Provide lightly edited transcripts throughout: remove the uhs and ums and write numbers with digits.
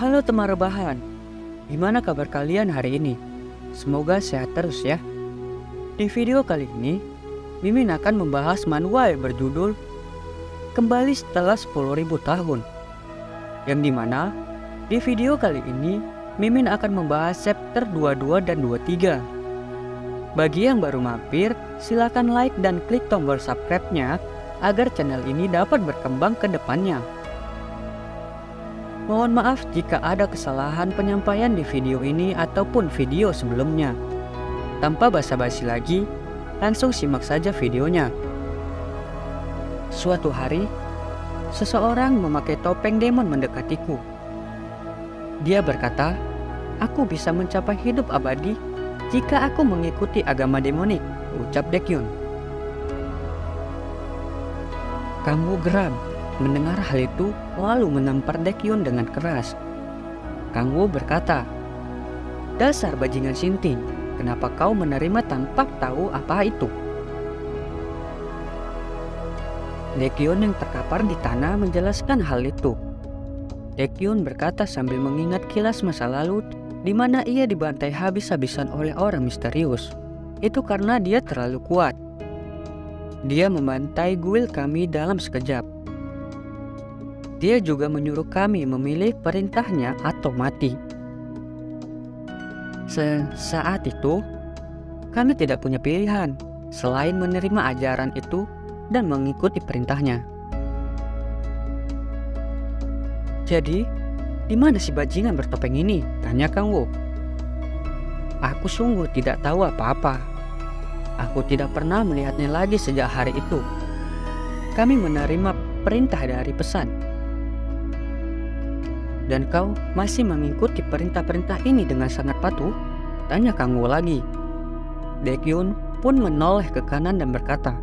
Halo teman rebahan, gimana kabar kalian hari ini? Semoga sehat terus ya. Di video kali ini, Mimin akan membahas manual berjudul Kembali Setelah 10.000 Tahun. Yang dimana di video kali ini, Mimin akan membahas chapter 22 dan 23. Bagi yang baru mampir, silakan like dan klik tombol subscribe-nya agar channel ini dapat berkembang ke depannya. Mohon maaf jika ada kesalahan penyampaian di video ini ataupun video sebelumnya. Tanpa basa-basi lagi, langsung simak saja videonya. Suatu hari, seseorang memakai topeng demon mendekatiku. Dia berkata, "Aku bisa mencapai hidup abadi jika aku mengikuti agama demonik," ucap Dekyun. Kamu geram mendengar hal itu, lalu menampar Dekyun dengan keras. Kang Wo berkata, "Dasar bajingan sinting, kenapa kau menerima tanpa tahu apa itu?" Dekyun yang terkapar di tanah menjelaskan hal itu. Dekyun berkata sambil mengingat kilas masa lalu di mana ia dibantai habis-habisan oleh orang misterius. Itu karena dia terlalu kuat. Dia membantai guild kami dalam sekejap. Dia juga menyuruh kami memilih perintahnya atau mati. Saat itu, kami tidak punya pilihan selain menerima ajaran itu dan mengikuti perintahnya. "Jadi, di mana si bajingan bertopeng ini?" tanya Kang Wo. "Aku sungguh tidak tahu apa-apa. Aku tidak pernah melihatnya lagi sejak hari itu. Kami menerima perintah dari pesan." "Dan kau masih mengikuti perintah-perintah ini dengan sangat patuh?" tanya Kang Wo lagi. Dekyun pun menoleh ke kanan dan berkata,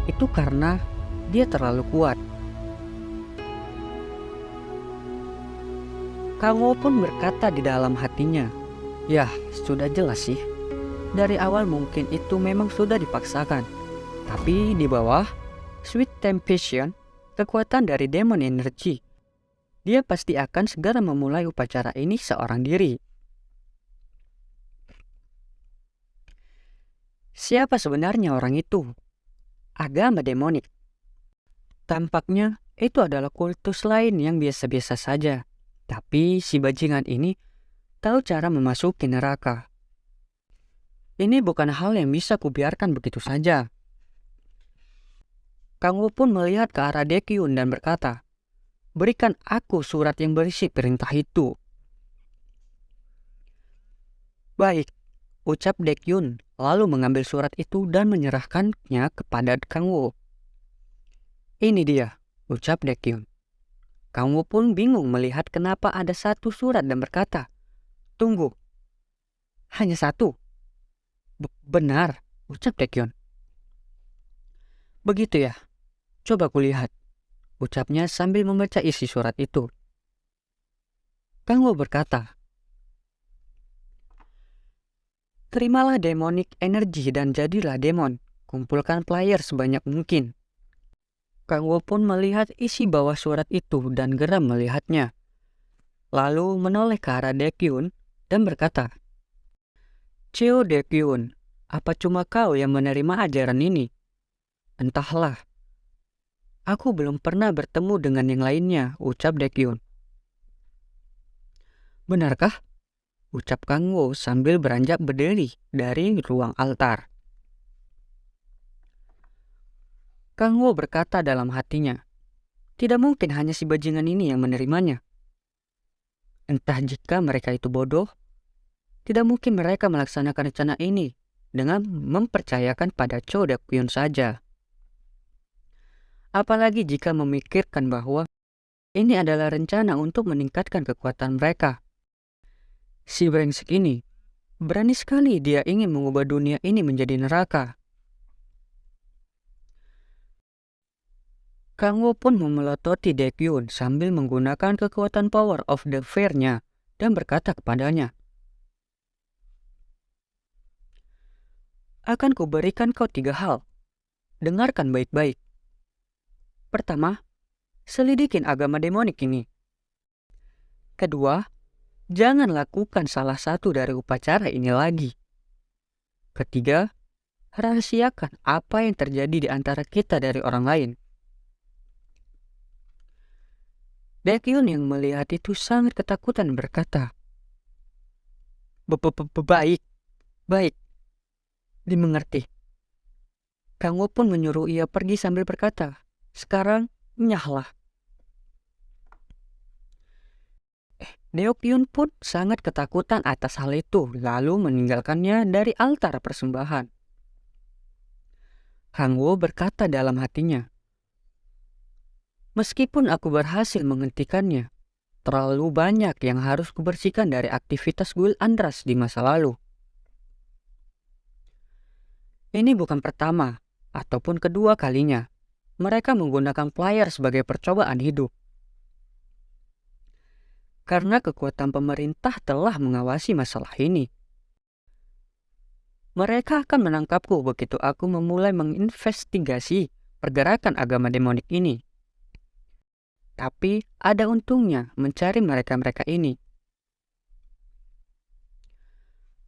"Itu karena dia terlalu kuat." Kang Wo pun berkata di dalam hatinya, "Yah, sudah jelas sih. Dari awal mungkin itu memang sudah dipaksakan. Tapi di bawah Sweet Temptation, kekuatan dari Demon Energy, dia pasti akan segera memulai upacara ini seorang diri." Siapa sebenarnya orang itu? Agama demonik. Tampaknya itu adalah kultus lain yang biasa-biasa saja. Tapi si bajingan ini tahu cara memasuki neraka. Ini bukan hal yang bisa kubiarkan begitu saja. Kang Wo pun melihat ke arah Dekyun dan berkata, "Berikan aku surat yang berisi perintah itu." "Baik," ucap Dekyun, lalu mengambil surat itu dan menyerahkannya kepada Kang Wo. "Ini dia," ucap Dekyun. Kang Wo pun bingung melihat kenapa ada satu surat dan berkata, "Tunggu, hanya satu?" Benar," ucap Dekyun. "Begitu ya, coba kulihat," ucapnya sambil membaca isi surat itu. Kang Wo berkata, "Terimalah demonic energy dan jadilah demon. Kumpulkan player sebanyak mungkin." Kang Wo pun melihat isi bawah surat itu dan geram melihatnya. Lalu menoleh ke arah Dekyun dan berkata, "Cheo Dekyun, apa cuma kau yang menerima ajaran ini?" "Entahlah. Aku belum pernah bertemu dengan yang lainnya," ucap Dekyun. "Benarkah?" ucap Kang Wo sambil beranjak berdiri dari ruang altar. Kang Wo berkata dalam hatinya, "Tidak mungkin hanya si bajingan ini yang menerimanya. Entah jika mereka itu bodoh, tidak mungkin mereka melaksanakan rencana ini dengan mempercayakan pada Cho Dekyun saja. Apalagi jika memikirkan bahwa ini adalah rencana untuk meningkatkan kekuatan mereka. Si brengsek ini, berani sekali dia ingin mengubah dunia ini menjadi neraka." Kang Wo pun memelototi Dekyun sambil menggunakan kekuatan power of the fear-nya dan berkata kepadanya, "Akan kuberikan kau 3 hal. Dengarkan baik-baik. Pertama, selidikin agama demonik ini. Kedua, jangan lakukan salah satu dari upacara ini lagi. Ketiga, rahasiakan apa yang terjadi di antara kita dari orang lain. Baekhyun yang melihat itu sangat ketakutan berkata, Baik, baik, dimengerti. Kang Wo pun menyuruh ia pergi sambil berkata, sekarang nyahlah. Baekhyun pun sangat ketakutan atas hal itu, lalu meninggalkannya dari altar persembahan. Kang Wo berkata dalam hatinya, meskipun aku berhasil menghentikannya, terlalu banyak yang harus kubersihkan dari aktivitas Guild Andras di masa lalu. Ini bukan pertama ataupun kedua kalinya mereka menggunakan player sebagai percobaan hidup. Karena kekuatan pemerintah telah mengawasi masalah ini. Mereka akan menangkapku begitu aku memulai menginvestigasi pergerakan agama demonik ini. Tapi ada untungnya mencari mereka-mereka ini.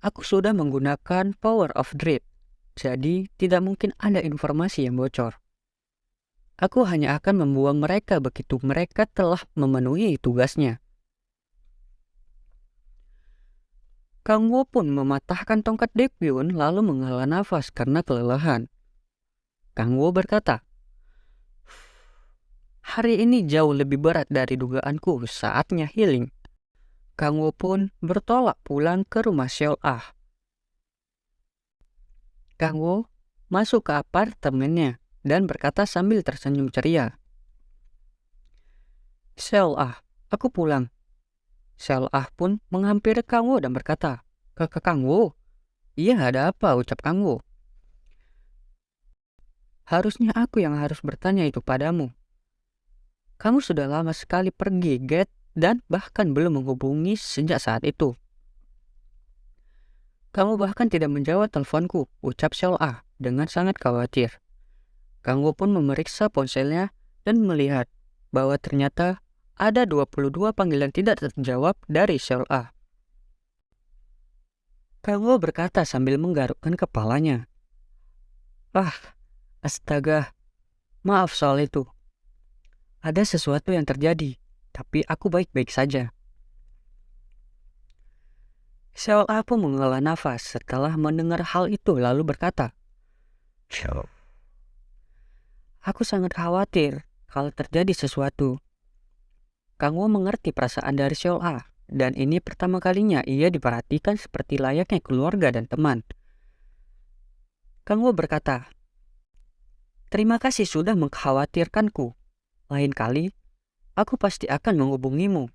Aku sudah menggunakan Power of Dread, jadi tidak mungkin ada informasi yang bocor. Aku hanya akan membuang mereka begitu mereka telah memenuhi tugasnya. Kang Wo pun mematahkan tongkat Baekhyun lalu menghela nafas karena kelelahan. Kang Wo berkata, hari ini jauh lebih berat dari dugaanku, saatnya healing. Kang Wo pun bertolak pulang ke rumah Seol Ah. Kang Wo masuk ke apartemennya dan berkata sambil tersenyum ceria, Seol Ah, aku pulang. Seol Ah pun menghampiri Kang Wo dan berkata, Kang Wo, iya ada apa, ucap Kang Wo. Harusnya aku yang harus bertanya itu padamu. Kamu sudah lama sekali pergi, Get, dan bahkan belum menghubungi sejak saat itu. Kamu bahkan tidak menjawab teleponku, ucap Seol Ah dengan sangat khawatir. Kang Wo pun memeriksa ponselnya dan melihat bahwa ternyata ada 22 panggilan tidak terjawab dari Seol Ah. Kang Wo berkata sambil menggarukkan kepalanya. Astaga, maaf soal itu. Ada sesuatu yang terjadi, tapi aku baik-baik saja. Seol Ah pun menghela nafas setelah mendengar hal itu lalu berkata, aku sangat khawatir kalau terjadi sesuatu. Kang Wo mengerti perasaan dari Seol Ah, dan ini pertama kalinya ia diperhatikan seperti layaknya keluarga dan teman. Kang Wo berkata, terima kasih sudah mengkhawatirkanku. Lain kali, aku pasti akan menghubungimu.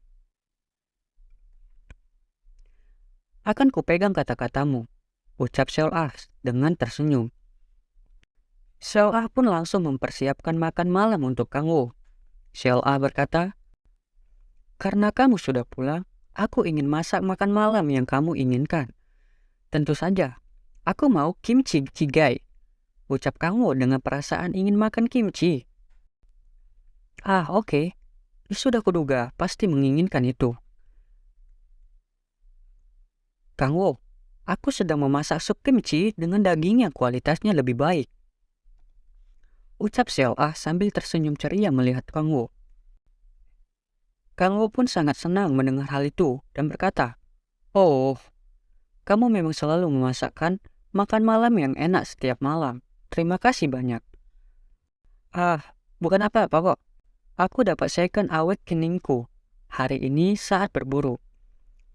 Akan kupegang kata-katamu, ucap Seol Ah dengan tersenyum. Seol Ah pun langsung mempersiapkan makan malam untuk Kang Wo. Seol Ah berkata, karena kamu sudah pulang, aku ingin masak makan malam yang kamu inginkan. Tentu saja, aku mau kimchi jjigae, ucap Kang Wo dengan perasaan ingin makan kimchi. Oke. Sudah kuduga pasti menginginkan itu. Kang Wo, aku sedang memasak sup kimchi dengan daging yang kualitasnya lebih baik, ucap Seol Ah sambil tersenyum ceria melihat Kang Wo. Kang Wo pun sangat senang mendengar hal itu dan berkata, oh, kamu memang selalu memasakkan makan malam yang enak setiap malam. Terima kasih banyak. Bukan apa-apa kok. Aku dapat second awakeningku hari ini saat berburu.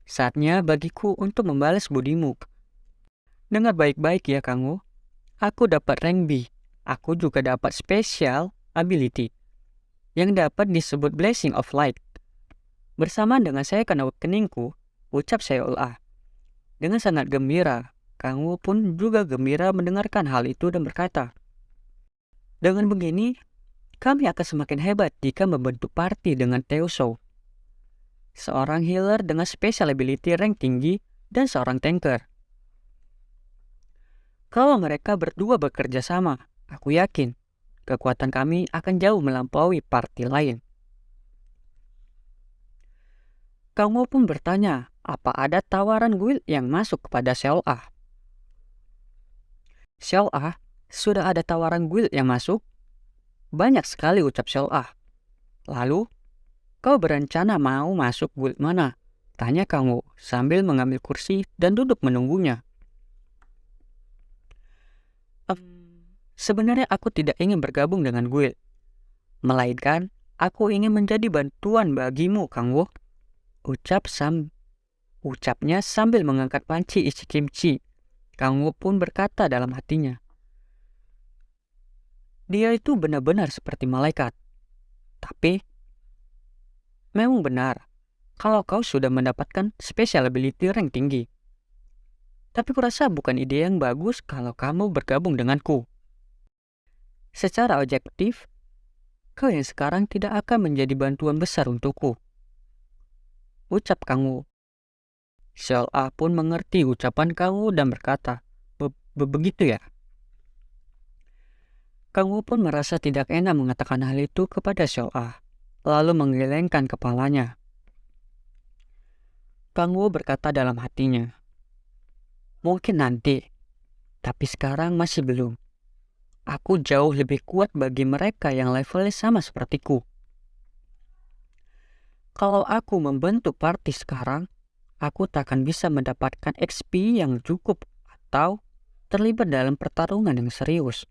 Saatnya bagiku untuk membalas budimu. Dengar baik-baik ya Kang Wo. Aku dapat rank B. Aku juga dapat special ability yang dapat disebut Blessing of Light. Bersamaan dengan second awakeningku, ucap Seol Ah. Dengan sangat gembira, Kang Wo pun juga gembira mendengarkan hal itu dan berkata, dengan begini, kami akan semakin hebat jika membentuk party dengan Teoso, seorang healer dengan special ability rank tinggi dan seorang tanker. Kalau mereka berdua bekerja sama, aku yakin kekuatan kami akan jauh melampaui party lain. Kang Wo pun bertanya, apa ada tawaran guild yang masuk kepada Seol-ah? Seol-ah, sudah ada tawaran guild yang masuk? Banyak sekali, ucap Seol-ah. Lalu, kau berencana mau masuk guild mana? Tanya Kang Wo sambil mengambil kursi dan duduk menunggunya. Sebenarnya aku tidak ingin bergabung dengan guild. Melainkan, aku ingin menjadi bantuan bagimu, Kang Wo. Ucapnya sambil mengangkat panci isi kimchi. Kang Wo pun berkata dalam hatinya, dia itu benar-benar seperti malaikat. Tapi, memang benar, kalau kau sudah mendapatkan special ability rank tinggi. Tapi kurasa bukan ide yang bagus kalau kamu bergabung denganku. Secara objektif, kau yang sekarang tidak akan menjadi bantuan besar untukku, ucap Kang Wo. Seol-ah pun mengerti ucapan Kang Wo dan berkata, begitu ya? Kang Wo pun merasa tidak enak mengatakan hal itu kepada Seol-ah, lalu menggelengkan kepalanya. Kang Wo berkata dalam hatinya, mungkin nanti, tapi sekarang masih belum. Aku jauh lebih kuat bagi mereka yang levelnya sama sepertiku. Kalau aku membentuk party sekarang, aku tak akan bisa mendapatkan XP yang cukup atau terlibat dalam pertarungan yang serius.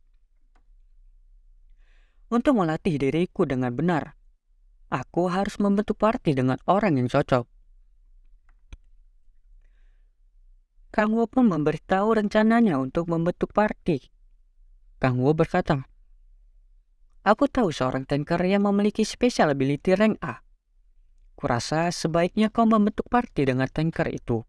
Untuk melatih diriku dengan benar, aku harus membentuk party dengan orang yang cocok. Kang Wo pun memberitahu rencananya untuk membentuk party. Kang Wo berkata, aku tahu seorang tanker yang memiliki special ability rank A. Kurasa sebaiknya kau membentuk party dengan tanker itu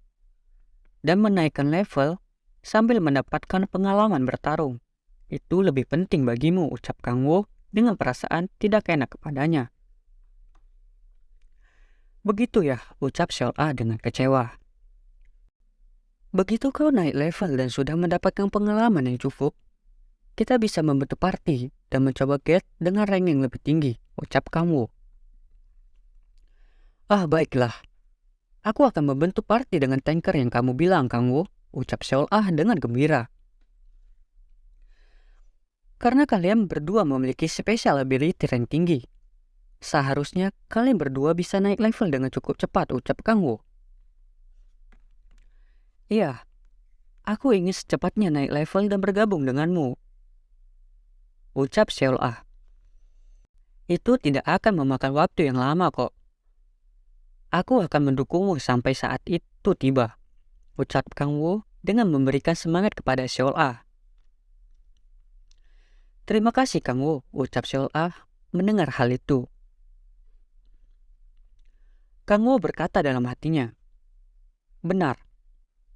dan menaikkan level sambil mendapatkan pengalaman bertarung. Itu lebih penting bagimu, ucap Kang Wo dengan perasaan tidak enak kepadanya. Begitu ya, ucap Seol-ah dengan kecewa. Begitu kau naik level dan sudah mendapatkan pengalaman yang cukup, kita bisa membentuk party dan mencoba get dengan rank yang lebih tinggi, ucap Kang Wo. Ah, baiklah. Aku akan membentuk party dengan tanker yang kamu bilang, Kang Wo, ucap Seol-ah dengan gembira. Karena kalian berdua memiliki special ability rank tinggi, seharusnya kalian berdua bisa naik level dengan cukup cepat, ucap Kang Wo. Iya, aku ingin secepatnya naik level dan bergabung denganmu, ucap Seol-ah. Itu tidak akan memakan waktu yang lama kok. Aku akan mendukungmu sampai saat itu tiba, ucap Kang Wo dengan memberikan semangat kepada Seol-ah. Terima kasih Kang Wo, ucap Seol-ah mendengar hal itu. Kang Wo berkata dalam hatinya, benar,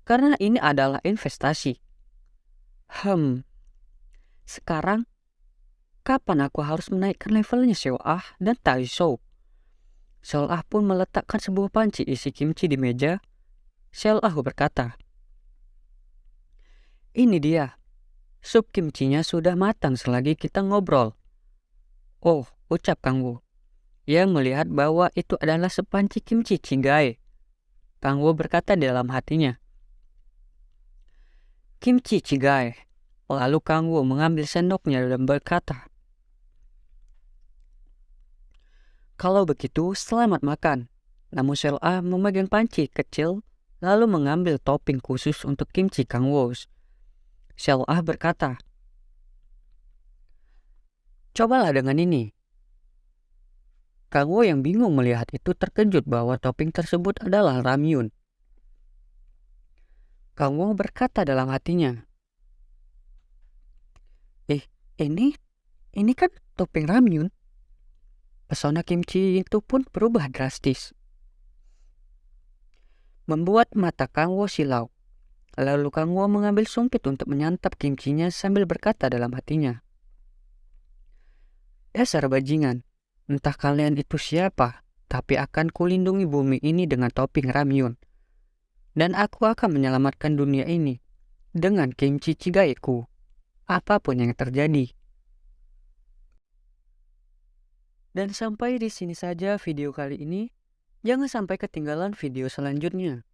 karena ini adalah investasi. Sekarang, kapan aku harus menaikkan levelnya Seol-ah dan Taishou? Seol-ah pun meletakkan sebuah panci isi kimchi di meja. Seol-ah berkata, ini dia, sup kimchinya sudah matang selagi kita ngobrol. Oh, ucap Kang Wo, yang melihat bahwa itu adalah sepanci kimchi Chigai. Kang Wo berkata dalam hatinya, kimchi Chigai. Lalu Kang Wo mengambil sendoknya dan berkata, kalau begitu selamat makan. Namun Seol-ah memegang panci kecil lalu mengambil topping khusus untuk kimchi Kang Wo. Seol-ah berkata, cobalah dengan ini. Kang Wo yang bingung melihat itu terkejut bahwa topping tersebut adalah ramyun. Kang Wo berkata dalam hatinya, ini kan topping ramyun. Pesona kimchi itu pun berubah drastis, membuat mata Kang Wo silau. Lalu Kang Wo mengambil sumpit untuk menyantap kimchinya sambil berkata dalam hatinya, dasar bajingan, entah kalian itu siapa, tapi akan kulindungi bumi ini dengan topping ramyun. Dan aku akan menyelamatkan dunia ini dengan kimchi Chigaiku, apapun yang terjadi. Dan sampai di sini saja video kali ini. Jangan sampai ketinggalan video selanjutnya.